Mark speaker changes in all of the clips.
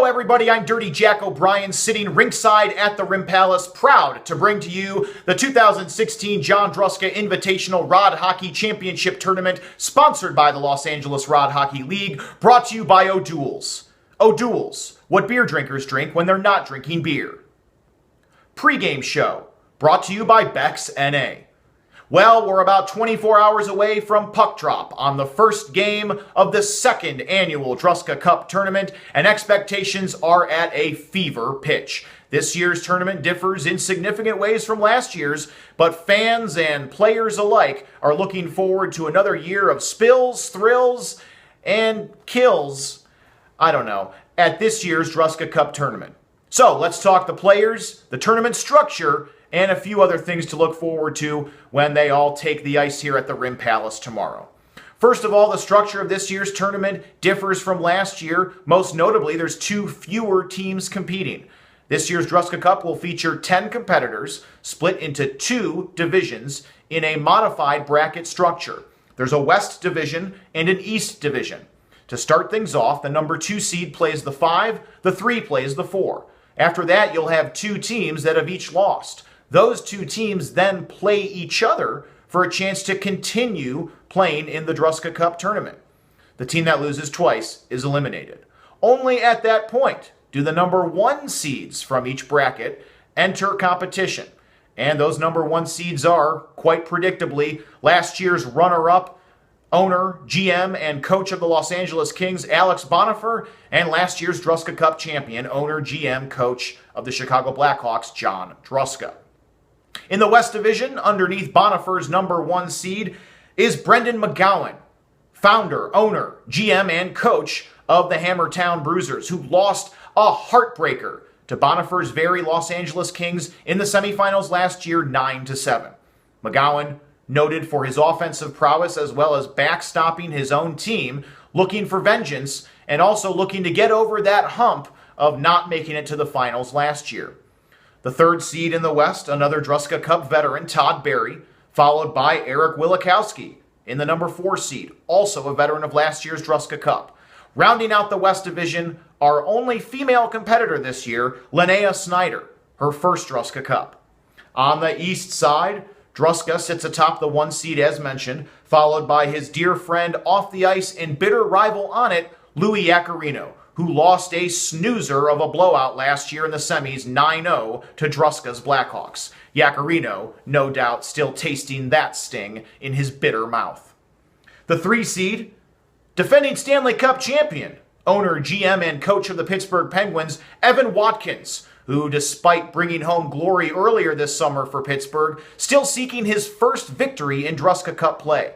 Speaker 1: everybody, I'm Dirty Jack O'Brien, sitting ringside at the Rim Palace, proud to bring to you the 2016 John Druska Invitational Rod Hockey Championship Tournament, sponsored by the Los Angeles Rod Hockey League, brought to you by O'Doul's. O'Doul's, what beer drinkers drink when they're not drinking beer. Pregame show, brought to you by Beck's NA. Well, we're about 24 hours away from puck drop on the first game of the second annual Druska Cup Tournament, and expectations are at a fever pitch. This year's tournament differs in significant ways from last year's, but fans and players alike are looking forward to another year of spills, thrills, and kills, at this year's Druska Cup Tournament. So let's talk the players, the tournament structure, and a few other things to look forward to when they all take the ice here at the Rim Palace tomorrow. First of all, the structure of this year's tournament differs from last year. Most notably, there's 2 fewer teams competing. This year's Druska Cup will feature 10 competitors split into 2 divisions in a modified bracket structure. There's a West Division and an East Division. To start things off, the number 2 seed plays the 5, the 3 plays the 4. After that, you'll have 2 teams that have each lost. Those 2 teams then play each other for a chance to continue playing in the Druska Cup Tournament. The team that loses twice is eliminated. Only at that point do the number 1 seeds from each bracket enter competition. And those number 1 seeds are, quite predictably, last year's runner-up, owner, GM, and coach of the Los Angeles Kings, Alex Bonifer, and last year's Druska Cup champion, owner, GM, coach of the Chicago Blackhawks, John Druska. In the West Division, underneath Bonifer's number 1 seed, is Brendan McGowan, founder, owner, GM, and coach of the Hammertown Bruisers, who lost a heartbreaker to Bonifer's very Los Angeles Kings in the semifinals last year, 9-7. McGowan, noted for his offensive prowess as well as backstopping his own team, looking for vengeance, and also looking to get over that hump of not making it to the finals last year. The 3rd seed in the West, another Druska Cup veteran, Todd Barry, followed by Eric Wilikowski in the number 4 seed, also a veteran of last year's Druska Cup. Rounding out the West Division, our only female competitor this year, Linnea Snyder, her first Druska Cup. On the East side, Druska sits atop the 1 seed as mentioned, followed by his dear friend off the ice and bitter rival on it, Louis Yacarino, who lost a snoozer of a blowout last year in the semis 9-0 to Druska's Blackhawks. Yacarino, no doubt, still tasting that sting in his bitter mouth. The 3 seed, defending Stanley Cup champion, owner, GM, and coach of the Pittsburgh Penguins, Evan Watkins, who, despite bringing home glory earlier this summer for Pittsburgh, still seeking his first victory in Druska Cup play.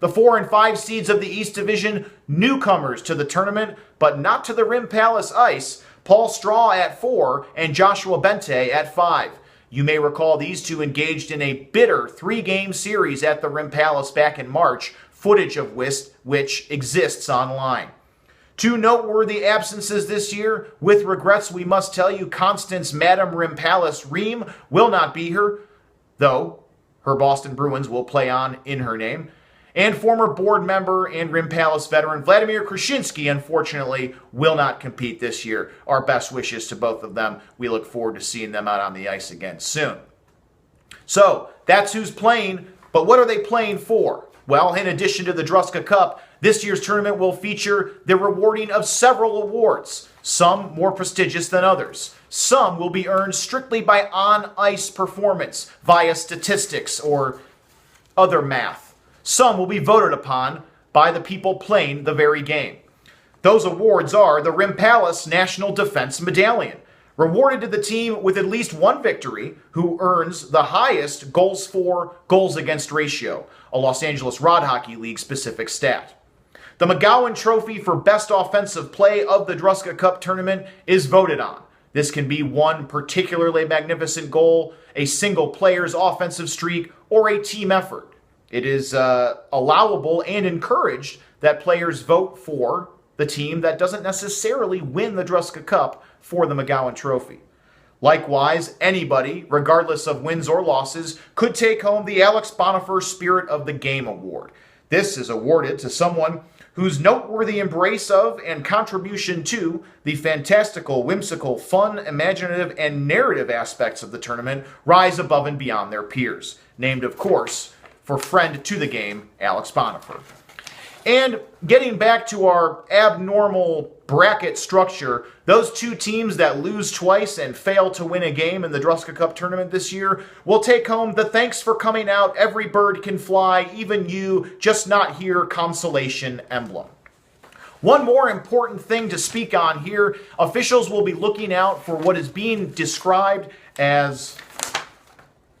Speaker 1: The 4 and 5 seeds of the East Division, newcomers to the tournament, but not to the Rim Palace ice, Paul Straw at 4 and Joshua Bente at 5. You may recall these 2 engaged in a bitter 3-game series at the Rim Palace back in March, footage of which exists online. 2 noteworthy absences this year. With regrets, we must tell you Constance Madam Rim Palace Ream will not be here, though her Boston Bruins will play on in her name. And former board member and Rim Palace veteran Vladimir Krasinski, unfortunately, will not compete this year. Our best wishes to both of them. We look forward to seeing them out on the ice again soon. So, that's who's playing, but what are they playing for? Well, in addition to the Druska Cup, this year's tournament will feature the rewarding of several awards, some more prestigious than others. Some will be earned strictly by on-ice performance via statistics or other math. Some will be voted upon by the people playing the very game. Those awards are the Rim Palace National Defense Medallion, rewarded to the team with at least 1 victory who earns the highest goals for, goals against ratio, a Los Angeles Rod Hockey League specific stat. The McGowan Trophy for Best Offensive Play of the Druska Cup Tournament is voted on. This can be one particularly magnificent goal, a single player's offensive streak, or a team effort. It is allowable and encouraged that players vote for the team that doesn't necessarily win the Druska Cup for the McGowan Trophy. Likewise, anybody, regardless of wins or losses, could take home the Alex Bonifer Spirit of the Game Award. This is awarded to someone whose noteworthy embrace of and contribution to the fantastical, whimsical, fun, imaginative, and narrative aspects of the tournament rise above and beyond their peers. Named, of course, for friend to the game, Alex Bonifer. And getting back to our abnormal bracket structure, those two teams that lose twice and fail to win a game in the Druska Cup Tournament this year will take home the thanks for coming out, every bird can fly, even you, just not here consolation emblem. One more important thing to speak on here, officials will be looking out for what is being described as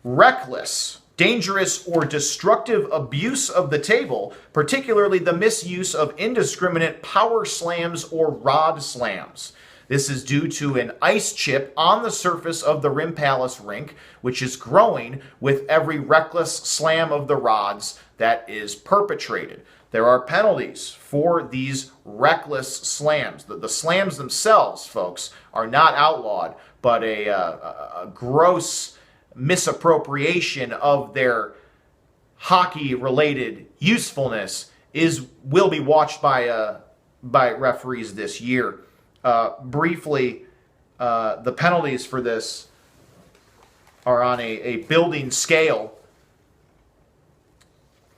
Speaker 1: reckless, dangerous, or destructive abuse of the table, particularly the misuse of indiscriminate power slams or rod slams. This is due to an ice chip on the surface of the Rim Palace rink, which is growing with every reckless slam of the rods that is perpetrated. There are penalties for these reckless slams. The slams themselves, folks, are not outlawed, but a gross misappropriation of their hockey-related usefulness will be watched by referees this year. Briefly, the penalties for this are on a building scale,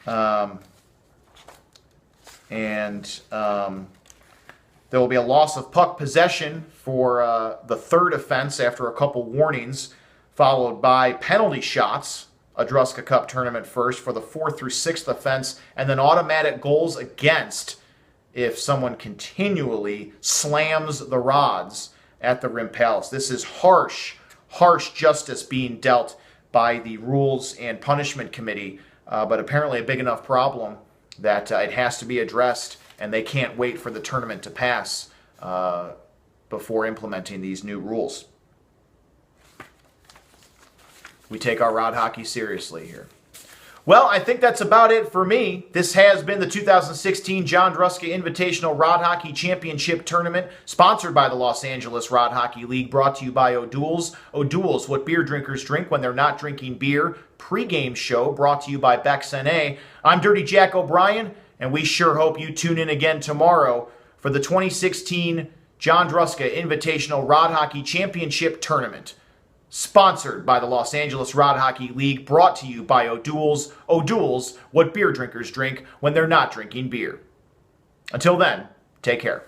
Speaker 1: and there will be a loss of puck possession for the third offense after a couple warnings, followed by penalty shots, a Druska Cup Tournament first for the 4th through 6th offense, and then automatic goals against if someone continually slams the rods at the Rim Palace. This is harsh justice being dealt by the Rules and Punishment Committee, but apparently a big enough problem that it has to be addressed, and they can't wait for the tournament to pass before implementing these new rules. We take our rod hockey seriously here. Well, I think that's about it for me. This has been the 2016 John Druska Invitational Rod Hockey Championship Tournament, sponsored by the Los Angeles Rod Hockey League, brought to you by O'Doul's. O'Doul's, what beer drinkers drink when they're not drinking beer. Pre-game show brought to you by Beck's NA. I'm Dirty Jack O'Brien, and we sure hope you tune in again tomorrow for the 2016 John Druska Invitational Rod Hockey Championship Tournament, sponsored by the Los Angeles Rod Hockey League, brought to you by O'Doul's. O'Doul's, what beer drinkers drink when they're not drinking beer. Until then, take care.